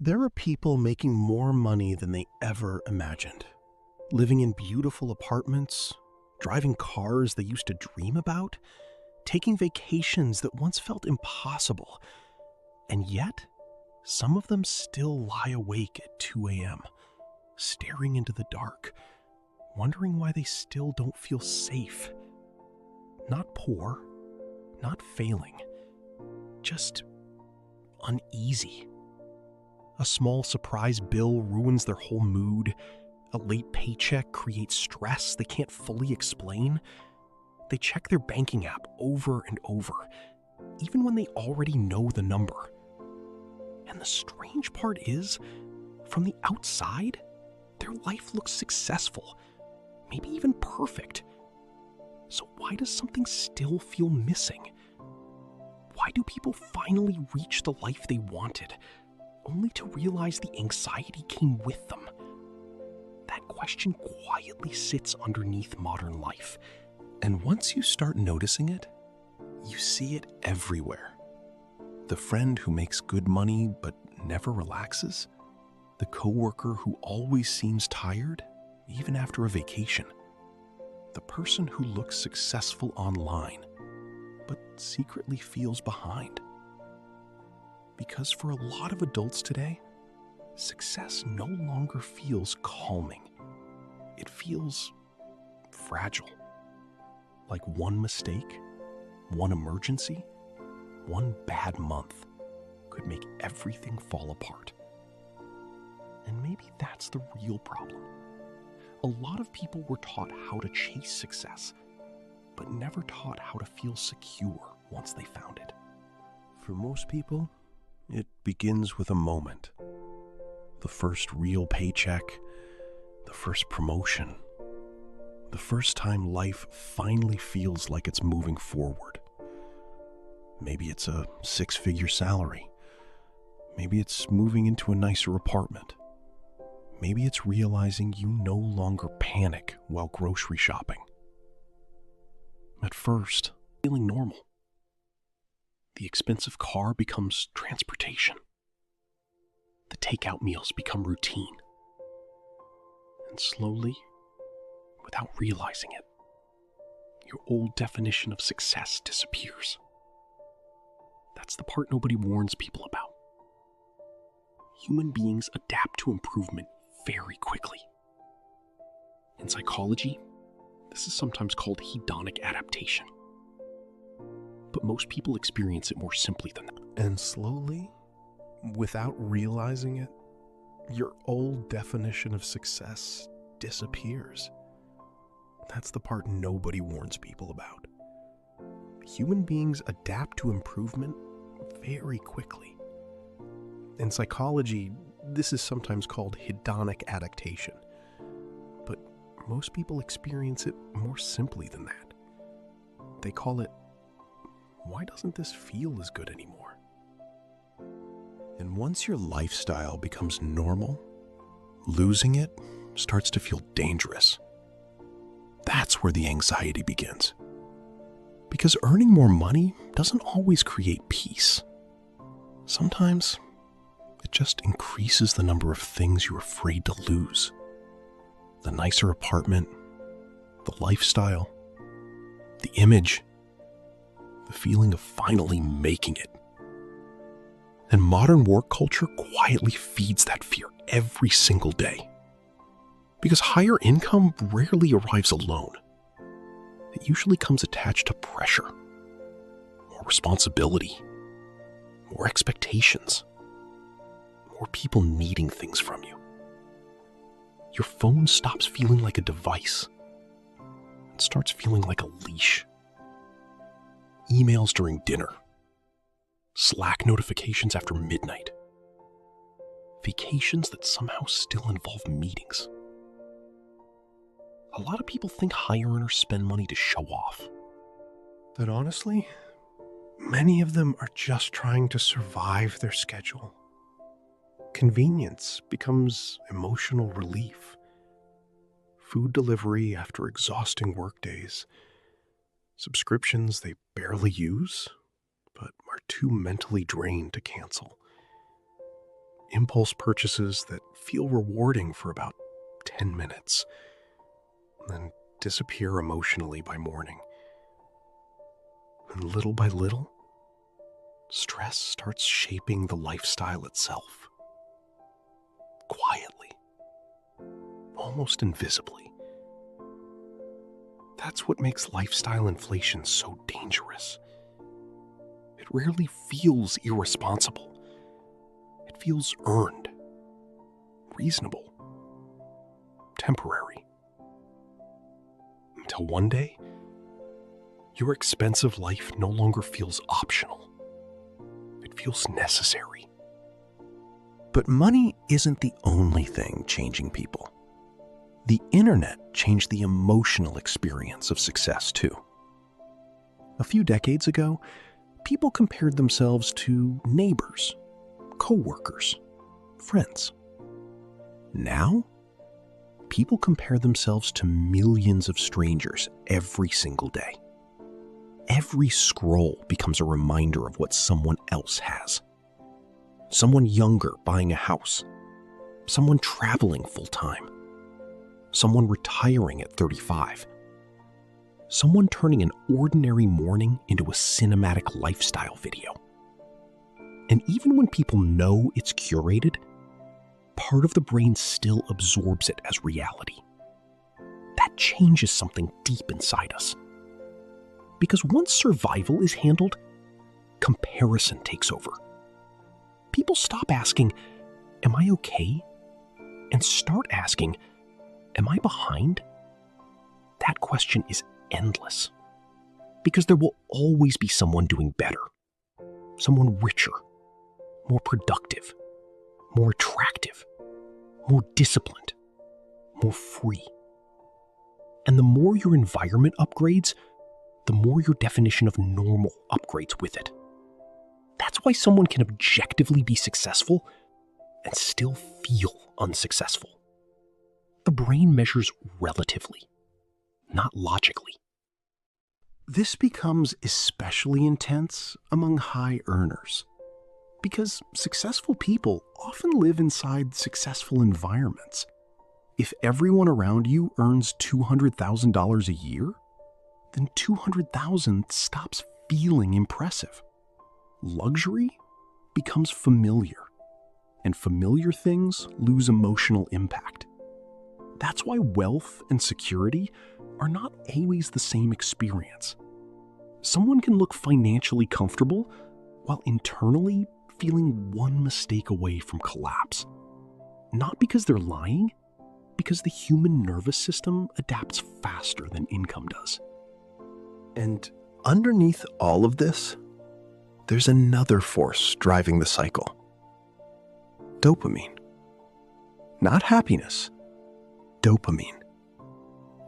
There are people making more money than they ever imagined, living in beautiful apartments, driving cars they used to dream about, taking vacations that once felt impossible. And yet, some of them still lie awake at 2 a.m., staring into the dark, wondering why they still don't feel safe. Not poor, not failing, just uneasy. A small surprise bill ruins their whole mood. A late paycheck creates stress they can't fully explain. They check their banking app over and over, even when they already know the number. And the strange part is, from the outside, their life looks successful, maybe even perfect. So why does something still feel missing? Why do people finally reach the life they wanted, only to realize the anxiety came with them? That question quietly sits underneath modern life. And once you start noticing it, you see it everywhere. The friend who makes good money but never relaxes. The coworker who always seems tired, even after a vacation. The person who looks successful online, but secretly feels behind. Because for a lot of adults today, success no longer feels calming. It feels fragile. Like one mistake, one emergency, one bad month could make everything fall apart. And maybe that's the real problem. A lot of people were taught how to chase success, but never taught how to feel secure once they found it. For most people, it begins with a moment. The first real paycheck, the first promotion, the first time life finally feels like it's moving forward. Maybe it's a 6-figure salary. Maybe it's moving into a nicer apartment. Maybe it's realizing you no longer panic while grocery shopping. At first, feeling normal. The expensive car becomes transportation. The takeout meals become routine. And slowly, without realizing it, your old definition of success disappears. That's the part nobody warns people about. Human beings adapt to improvement very quickly. In psychology, this is sometimes called hedonic adaptation. But most people experience it more simply than that. And slowly, without realizing it, your old definition of success disappears. That's the part nobody warns people about. Human beings adapt to improvement very quickly. In psychology, this is sometimes called hedonic adaptation. But most people experience it more simply than that. They call it, why doesn't this feel as good anymore? And once your lifestyle becomes normal, losing it starts to feel dangerous. That's where the anxiety begins. Because earning more money doesn't always create peace. Sometimes it just increases the number of things you're afraid to lose. The nicer apartment, the lifestyle, the image, the feeling of finally making it. And modern work culture quietly feeds that fear every single day. Because higher income rarely arrives alone. It usually comes attached to pressure, more responsibility, more expectations, more people needing things from you. Your phone stops feeling like a device and starts feeling like a leash. Emails during dinner, Slack notifications after midnight, vacations that somehow still involve meetings. A lot of people think high earners spend money to show off. But honestly, many of them are just trying to survive their schedule. Convenience becomes emotional relief. Food delivery after exhausting workdays. Subscriptions they barely use, but are too mentally drained to cancel. Impulse purchases that feel rewarding for about 10 minutes, then disappear emotionally by morning. And little by little, stress starts shaping the lifestyle itself. Quietly, almost invisibly. That's what makes lifestyle inflation so dangerous. It rarely feels irresponsible. It feels earned, reasonable, temporary. Until one day, your expensive life no longer feels optional. It feels necessary. But money isn't the only thing changing people. The internet changed the emotional experience of success too. A few decades ago, people compared themselves to neighbors, co-workers, friends. Now, people compare themselves to millions of strangers every single day. Every scroll becomes a reminder of what someone else has. Someone younger buying a house, someone traveling full-time, someone retiring at 35, someone turning an ordinary morning into a cinematic lifestyle video. And even when people know it's curated, part of the brain still absorbs it as reality. That changes something deep inside us. Because once survival is handled, comparison takes over. People stop asking, "Am I okay?" and start asking, "Am I behind?" That question is endless. Because there will always be someone doing better, someone richer, more productive, more attractive, more disciplined, more free. And the more your environment upgrades, the more your definition of normal upgrades with it. That's why someone can objectively be successful and still feel unsuccessful. The brain measures relatively, not logically. This becomes especially intense among high earners, because successful people often live inside successful environments. If everyone around you earns $200,000 a year, then $200,000 stops feeling impressive. Luxury becomes familiar, and familiar things lose emotional impact. That's why wealth and security are not always the same experience. Someone can look financially comfortable while internally feeling one mistake away from collapse. Not because they're lying, because the human nervous system adapts faster than income does. And underneath all of this, there's another force driving the cycle. Dopamine. Not happiness. Dopamine.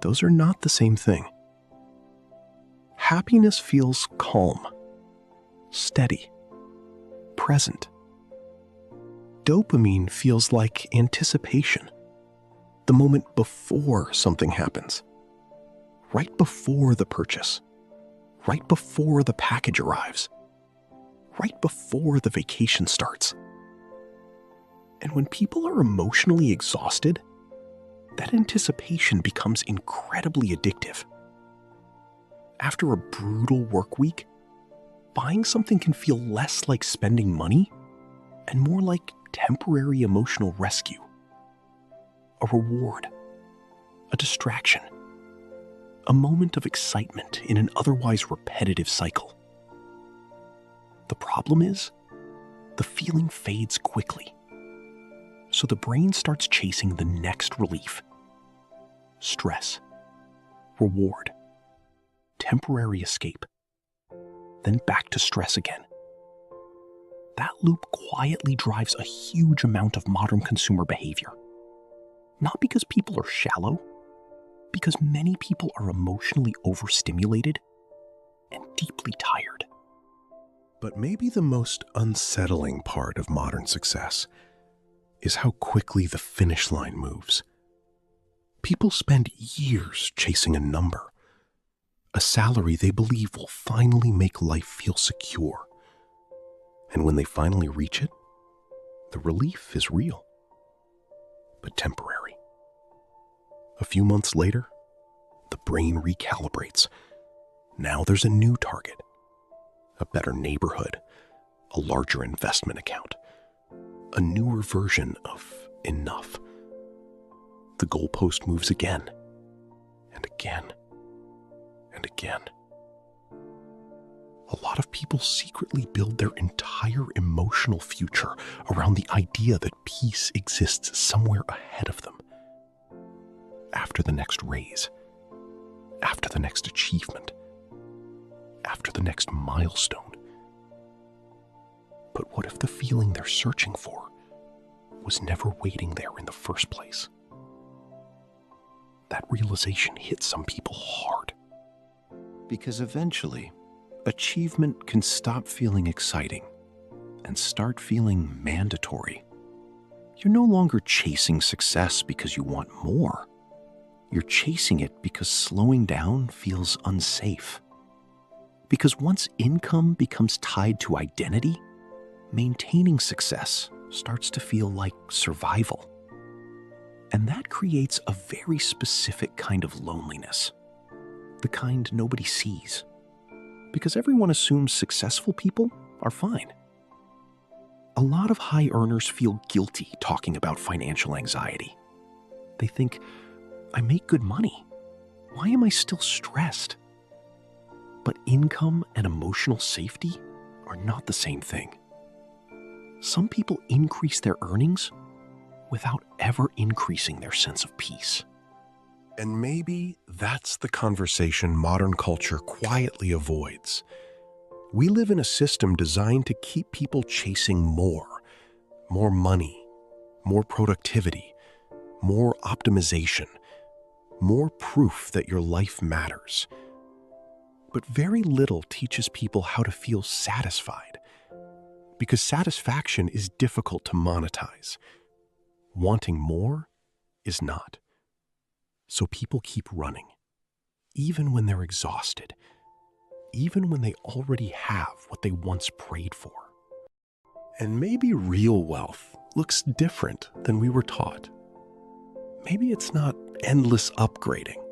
Those are not the same thing. Happiness feels calm, steady, present. Dopamine feels like anticipation, the moment before something happens, right before the purchase, right before the package arrives, right before the vacation starts. And when people are emotionally exhausted, that anticipation becomes incredibly addictive. After a brutal work week, buying something can feel less like spending money and more like temporary emotional rescue. A reward, a distraction, a moment of excitement in an otherwise repetitive cycle. The problem is, the feeling fades quickly. So the brain starts chasing the next relief. Stress, reward, temporary escape, then back to stress again. That loop quietly drives a huge amount of modern consumer behavior. Not because people are shallow, because many people are emotionally overstimulated and deeply tired. But maybe the most unsettling part of modern success is how quickly the finish line moves. People spend years chasing a number, a salary they believe will finally make life feel secure. And when they finally reach it, The relief is real, but temporary. A few months later, the brain recalibrates. Now there's a new target, a better neighborhood, a larger investment account, a newer version of enough. The goalpost moves again, and again, and again. A lot of people secretly build their entire emotional future around the idea that peace exists somewhere ahead of them. After the next raise, after the next achievement, after the next milestone. But what if the feeling they're searching for was never waiting there in the first place? That realization hits some people hard. Because eventually, achievement can stop feeling exciting and start feeling mandatory. You're no longer chasing success because you want more. You're chasing it because slowing down feels unsafe. Because once income becomes tied to identity, maintaining success starts to feel like survival. And that creates a very specific kind of loneliness, the kind nobody sees. Because everyone assumes successful people are fine. A lot of high earners feel guilty talking about financial anxiety. They think, I make good money. Why am I still stressed? But income and emotional safety are not the same thing. Some people increase their earnings without ever increasing their sense of peace. And maybe that's the conversation modern culture quietly avoids. We live in a system designed to keep people chasing more money, more productivity, more optimization, more proof that your life matters. But very little teaches people how to feel satisfied, because satisfaction is difficult to monetize. Wanting more is not. So people keep running, even when they're exhausted, even when they already have what they once prayed for. And maybe real wealth looks different than we were taught. Maybe it's not endless upgrading.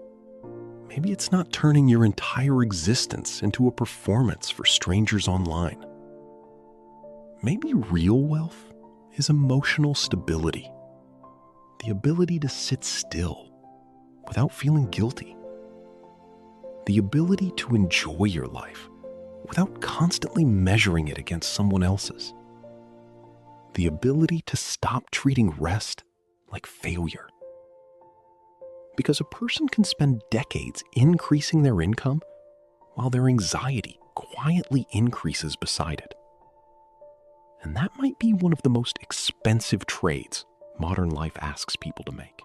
Maybe it's not turning your entire existence into a performance for strangers online. Maybe real wealth is emotional stability, the ability to sit still without feeling guilty, the ability to enjoy your life without constantly measuring it against someone else's, the ability to stop treating rest like failure. Because a person can spend decades increasing their income while their anxiety quietly increases beside it. And that might be one of the most expensive trades modern life asks people to make.